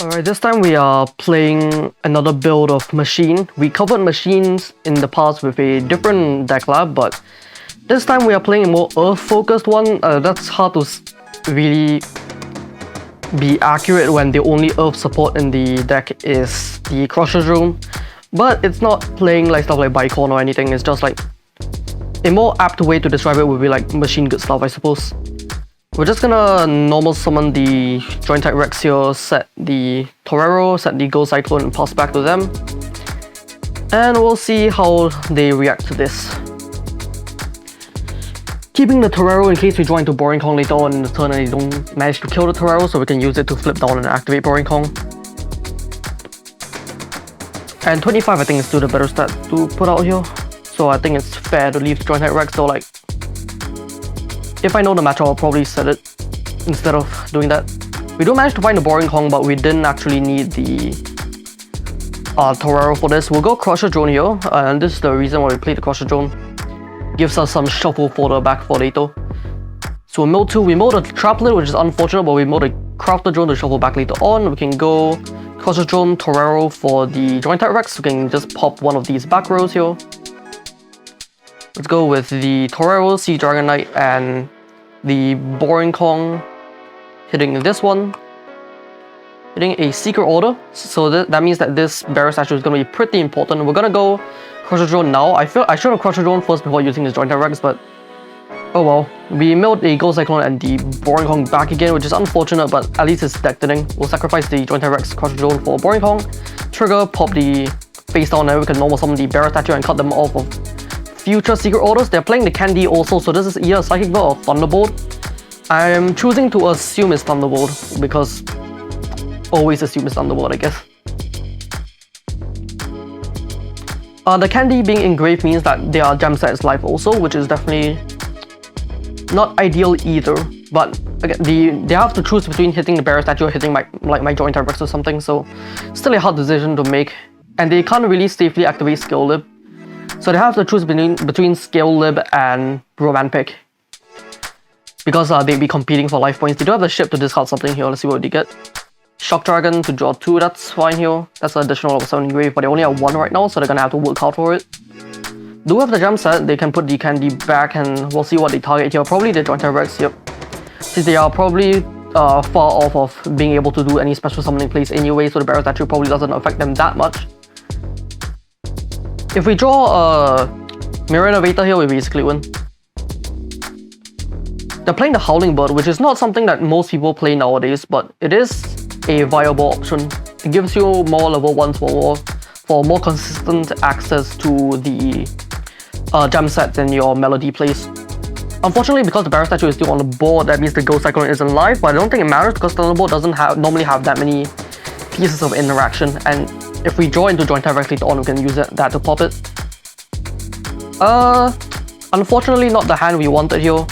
Alright, this time we are playing another build of Machine. We covered Machines in the past with a different deck lab, but this time we are playing a more Earth-focused one. That's hard to really be accurate when the only Earth support in the deck is the Crusher Drone. But it's not playing like stuff like Bicon or anything, it's just like a more apt way to describe it would be like machine good stuff, I suppose. We're just gonna normal summon the Joint Type Rex here, set the Torero, set the Ghost Cyclone and pass back to them. And we'll see how they react to this. Keeping the Torero in case we draw into Boring Kong later on in the turn and they don't manage to kill the Torero, so we can use it to flip down and activate Boring Kong. And 25 I think is still the better stat to put out here. So I think it's fair to leave the Joint Type Rex, so like if I know the matchup, I'll probably set it instead of doing that. We do manage to find the Boring Kong, but we didn't actually need the Torero for this. We'll go Crusher Drone here, and this is the reason why we played the Crusher Drone. Gives us some shuffle for the back for later. So in mode 2, we mode a Traplet, which is unfortunate, but we mode a Crafter Drone to shuffle back later on. We can go Crusher Drone, Torero for the Joint Type Rex. We can just pop one of these back rows here. Let's go with the Torero, Sea Dragon Knight, and the Boring Kong hitting this one. Hitting a Secret Order, so that means that this Barrier Statue is going to be pretty important. We're going to go Crusher Drone now. I feel I should have Crusher Drone first before using this Joint Type Rex, but oh well. We milled a Ghost Cyclone and the Boring Kong back again, which is unfortunate, but at least it's deck thinning. We'll sacrifice the Joint Type Rex Crusher Drone for Boring Kong. Trigger, pop the face down, and we can normal summon the Barrier Statue and cut them off of future Secret Orders. They're playing the Candy also, so this is either Psychic Bell or Thunderbold. I'm choosing to assume it's Thunderbold because always assume it's Thunderbold, I guess. The Candy being engraved means that their gem set is live also, which is definitely not ideal either. But again, they have to choose between hitting the Barrier Statue or hitting my Joint Type Rex or something, so still a hard decision to make. And they can't really safely activate Skill Lib. So they have to choose between Scale Lib and Romanpic, because they'd be competing for life points. They do have the ship to discard something here. Let's see what they get. Shock Dragon to draw 2, that's fine here. That's an additional of 7 grave, but they only have 1 right now, so they're gonna have to work hard for it. Do have the gem set, they can put the Candy back and we'll see what they target here. Probably the Joint Type Rex, yep. Since they are probably far off of being able to do any special summoning plays anyway, so the Barrier Statue probably doesn't affect them that much. If we draw a Mirror Innovator here, we basically win. They're playing the Howling Bird, which is not something that most people play nowadays, but it is a viable option. It gives you more level 1s for more consistent access to the gem sets in your Melody plays. Unfortunately, because the Barrier Statue is still on the board, that means the Ghost Cyclone isn't live, but I don't think it matters because Thunderbolt doesn't normally have that many pieces of interaction, and if we draw into Joint Type Rex later on, we can use that to pop it. Unfortunately not the hand we wanted here.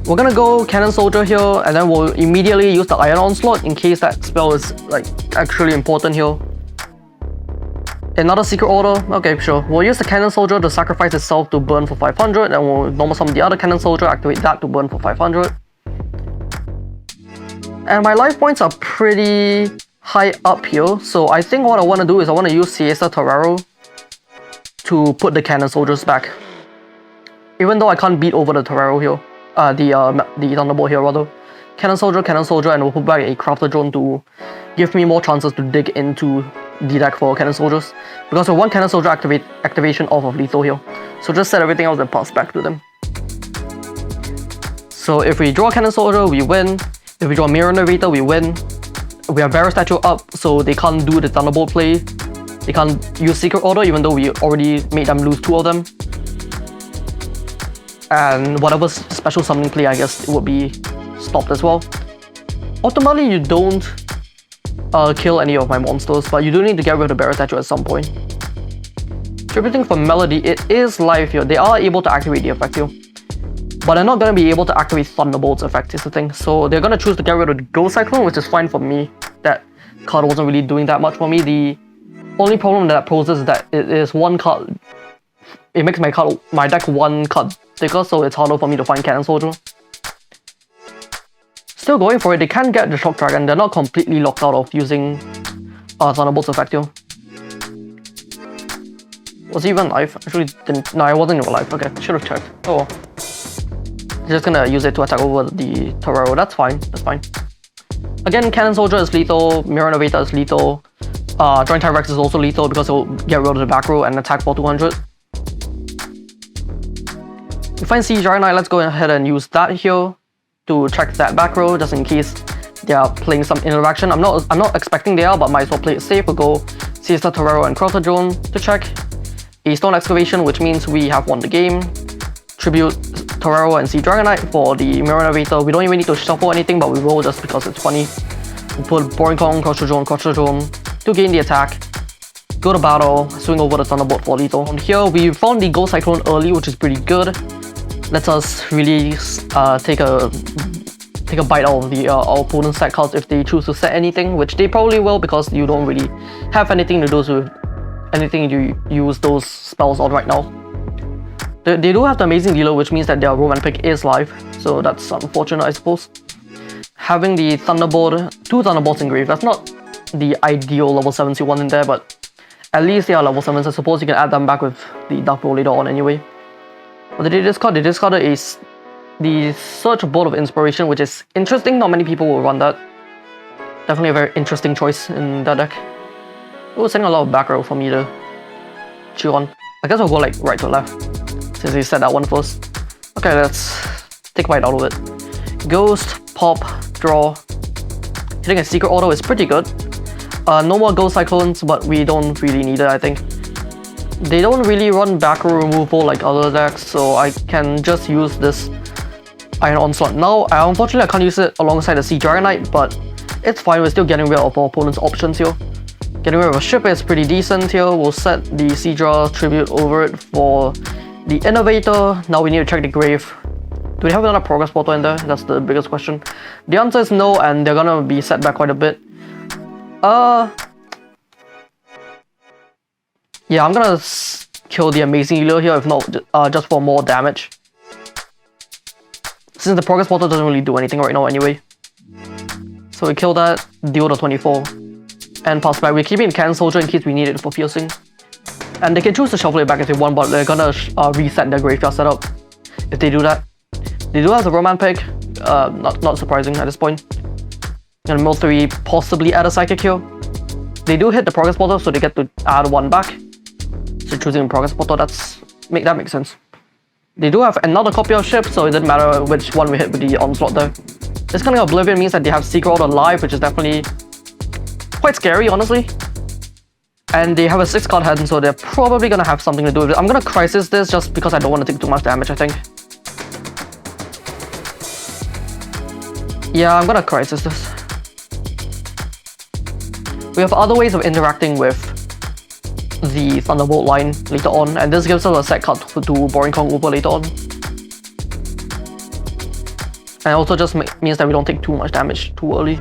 We're gonna go Cannon Soldier here, and then we'll immediately use the Iron Onslaught in case that spell is like actually important here. Another Secret Order, okay sure. We'll use the Cannon Soldier to sacrifice itself to burn for 500, and we'll normal summon the other Cannon Soldier, activate that to burn for 500. And my life points are pretty high up here, so I think what I want to do is I want to use Siesta Torero to put the Cannon Soldiers back. Even though I can't beat over the Torero here, the Thunderbolt here rather. Cannon Soldier, and we'll put back a Crafter Drone to give me more chances to dig into the deck for Cannon Soldiers. Because with one Cannon Soldier activation off of lethal here. So just set everything else and pass back to them. So if we draw Cannon Soldier, we win. If we draw Mirror Innovator, we win. We have Barrier Statue up, so they can't do the Thunderbolt play. They can't use Secret Order, even though we already made them lose 2 of them. And whatever special summoning play, I guess it would be stopped as well. Ultimately, you don't kill any of my monsters, but you do need to get rid of the Barrier Statue at some point. Tributing for Melody, it is live here. They are able to activate the effect here, but they're not going to be able to activate Thunderbolt's effect is the thing. So they're going to choose to get rid of the Ghost Cyclone, which is fine for me. That card wasn't really doing that much for me. The only problem that poses is that it is 1 card. It makes my deck 1 card thicker, so it's harder for me to find Cannon Soldier. still going for it. They can get the Shock Dragon. They're not completely locked out of using Thunderbolt's effect here. Was he even live? Actually, didn't. No, I wasn't even live. Okay, should have checked. Oh well. Just gonna use it to attack over the Torero. That's fine. That's fine. Again, Cannon Soldier is lethal. Mirror Innovator is lethal. Joint T-Rex is also lethal because it will get rid of the back row and attack for 200. We find Siege Dragonite. Let's go ahead and use that here to check that back row just in case they are playing some interaction. I'm not expecting they are, but might as well play it safe. We'll go Siesta Torero and Crowther Drone to check. A Stone Excavation, which means we have won the game. Tribute Torero and Siege Dragonite for the Mirror Innovator. We don't even need to shuffle anything, but we will just because it's funny. We'll put Boring Kong, Crowther Drone to gain the attack. Go to battle, swing over the Thunderbolt for lethal. On here, we found the Ghost Cyclone early, which is pretty good. Lets us really take a bite out of the our opponent's set cards if they choose to set anything, which they probably will because you don't really have anything to do with anything you use those spells on right now. They do have the Amazing Dealer, which means that their Roman pick is live, so that's unfortunate, I suppose. Having the Thunderbolt, 2 Thunderbolts in grave, that's not the ideal level 7s you want in there, but at least they are level 7s. I suppose you can add them back with the Dark Bolt later on anyway. What did they discard? They discarded the Search Bolt of Inspiration, which is interesting. Not many people will run that. Definitely a very interesting choice in that deck. It was sending a lot of back row for me to chew on. I guess I'll go like right to left, since he said that one first. Okay, let's take a bite out of it. Ghost, pop, draw. Hitting a Secret Order is pretty good. No more Ghost Cyclones, but we don't really need it, I think. They don't really run back row removal like other decks, so I can just use this Iron Onslaught now. Unfortunately, I can't use it alongside the Siege Dragonite, but it's fine. We're still getting rid of our opponent's options here. Getting rid of a ship is pretty decent here. We'll set the Seadra Tribute over it for the Innovator. Now we need to check the grave. Do we have another Progress Portal in there? That's the biggest question. The answer is no, and they're gonna be set back quite a bit. Yeah, I'm gonna kill the Amazing Healer here, if not just for more damage. Since the Progress Portal doesn't really do anything right now anyway. So we kill that, deal the 24, and pass back. We're keeping Cannon Soldier in case we need it for piercing. And they can choose to shuffle it back if they want, but they're gonna reset their graveyard setup if they do that. They do have the Roman pick, not surprising at this point. And mill 3, possibly add a Psychic here. They do hit the Progress Portal, so they get to add 1 back. So choosing Progress Portal, that makes sense. They do have another copy of ship, so it doesn't matter which one we hit with the Onslaught there. This kind of Oblivion means that they have Secret Order live, which is definitely quite scary, honestly. And they have a 6-card hand, so they're probably gonna have something to do with it. I'm gonna Crisis this just because I don't want to take too much damage, I think. Yeah, I'm gonna Crisis this. We have other ways of interacting with the Thunderbolt line later on, and this gives us a set card to do Boring Kong over later on. And also just means that we don't take too much damage too early.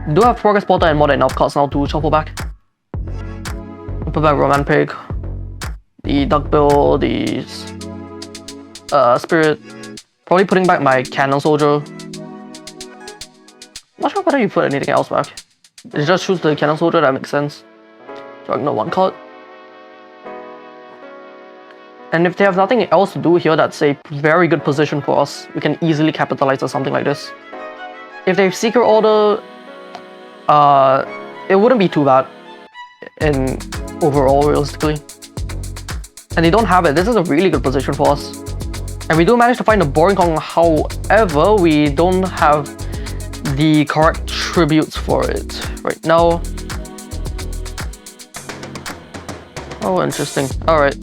We do have Progress Portal and more than enough cards now to shuffle back. Put back Roman Pig, the Duckbill, the Spirit. Probably putting back my Cannon Soldier. Not sure whether you put anything else back. You just choose the Cannon Soldier, that makes sense. So I ignore 1 card. And if they have nothing else to do here, that's a very good position for us. We can easily capitalize on something like this. If they have Secret Order, it wouldn't be too bad in overall, realistically. And they don't have it. This is a really good position for us. And we do manage to find the Boring Kong, however, we don't have the correct tributes for it right now. Oh, interesting. Alright.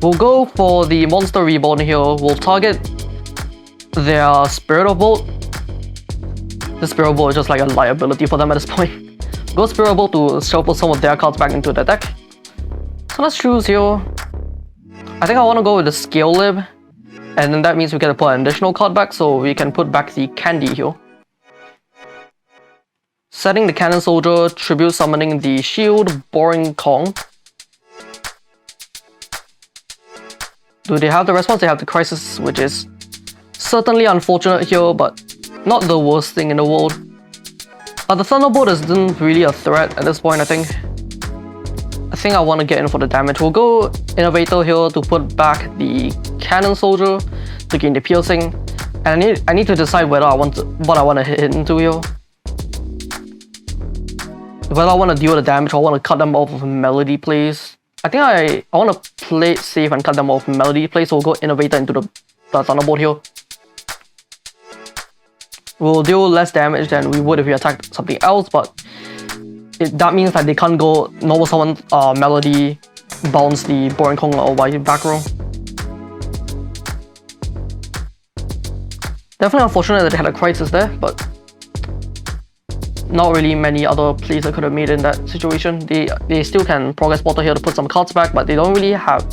We'll go for the Monster Reborn here. We'll target their Spirit of Bolt. The Spirit of Bolt is just like a liability for them at this point. Go Spirit of Bolt to shuffle some of their cards back into the deck. So let's choose here. I think I want to go with the Scale Lib. And then that means we get to put an additional card back, so we can put back the Candy here. Setting the Cannon Soldier, tribute summoning the Shield, Boring Kong. Do they have the response? They have the Crisis, which is Certainly unfortunate here, but not the worst thing in the world. But the Thunderbolt isn't really a threat at this point, I think. I think I want to get in for the damage. We'll go Innovator here to put back the Cannon Soldier to gain the piercing. And I need to decide whether what I want to hit into here. Whether I want to deal the damage or I want to cut them off with Melody plays. I think I want to play it safe and cut them off with Melody plays, so we'll go Innovator into the Thunderbolt here. We'll deal less damage than we would if we attacked something else, but that means that they can't go normal summon Melody, bounce the Boring Kong or by back row. Definitely unfortunate that they had a crisis there, but not really many other plays I could have made in that situation. They still can progress portal here to put some cards back, but they don't really have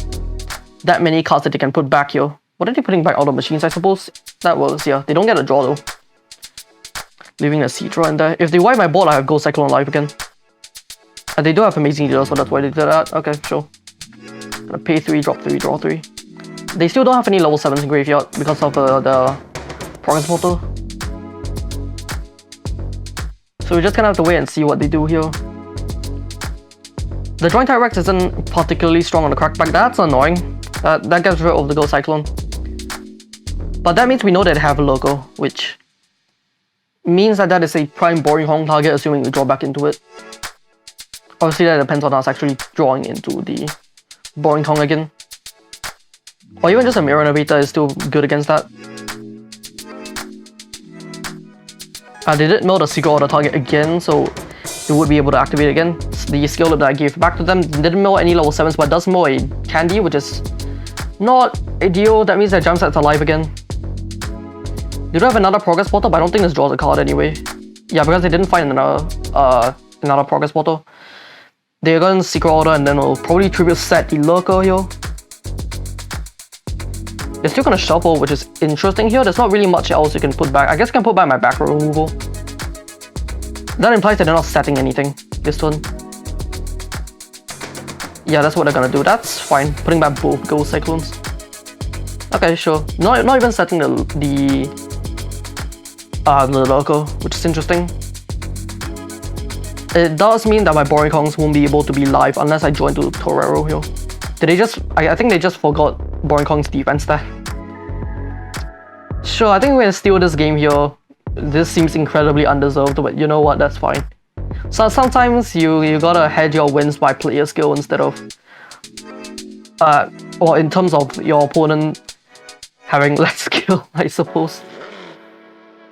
that many cards that they can put back here. What are they putting back? All the machines, I suppose? That works, yeah. They don't get a draw though. Leaving a Cedra in there. If they wipe my board, I have Ghost Cyclone live again. And they do have amazing dealers, so that's why they did that. Okay, sure. Gonna pay 3, drop 3, draw 3. They still don't have any level 7s in graveyard because of the progress portal. So we're just gonna have to wait and see what they do here. The Joint T-Rex isn't particularly strong on the crackback. That's annoying. That gets rid of the Ghost Cyclone. But that means we know that they have a logo, which means that is a prime Boring Kong target, assuming we draw back into it. Obviously that depends on us actually drawing into the Boring Kong again. Or even just a Mirror Innovator is still good against that. They did mill the Secret Order target again, so it would be able to activate again. The skill lip that I gave back to them didn't mill any level 7s, but does mill a Candy, which is not ideal. That means that jump set's alive again. They do have another progress portal, but I don't think this draws a card anyway. Yeah, because they didn't find another progress portal. They're going to Secret Order, and then we'll probably tribute set the Lurker here. They're still gonna shuffle, which is interesting here. There's not really much else you can put back. I guess I can put back my back row removal. That implies that they're not setting anything this turn. Yeah, that's what they're gonna do. That's fine. Putting back both Ghost Cyclones. Okay, sure. Not even setting the Lurker, which is interesting. It does mean that my Boring Kongs won't be able to be live unless I join to Torero here. Did they just... I think they just forgot Boring Kong's defense there. Sure, I think we're gonna steal this game here. This seems incredibly undeserved, but you know what, that's fine. So sometimes you gotta hedge your wins by player skill instead of... or in terms of your opponent having less skill, I suppose.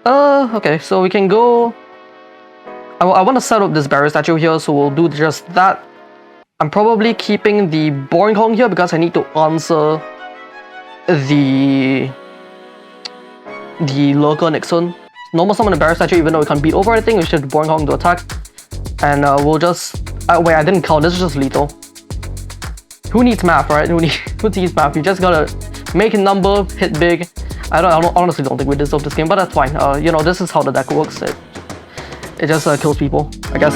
Okay, so we can go... I want to set up this barrier statue here, so we'll do just that. I'm probably keeping the Boring Kong here because I need to answer the Lurker next turn. Normal summon the barrier statue even though we can't beat over anything, we should Boring Kong to attack. And we'll just... wait, I didn't count, this is just lethal. Who needs math, right? Who needs math? You just gotta make a number, hit big. I honestly don't think we deserve this game, but that's fine. You know, this is how the deck works. It just kills people, I guess.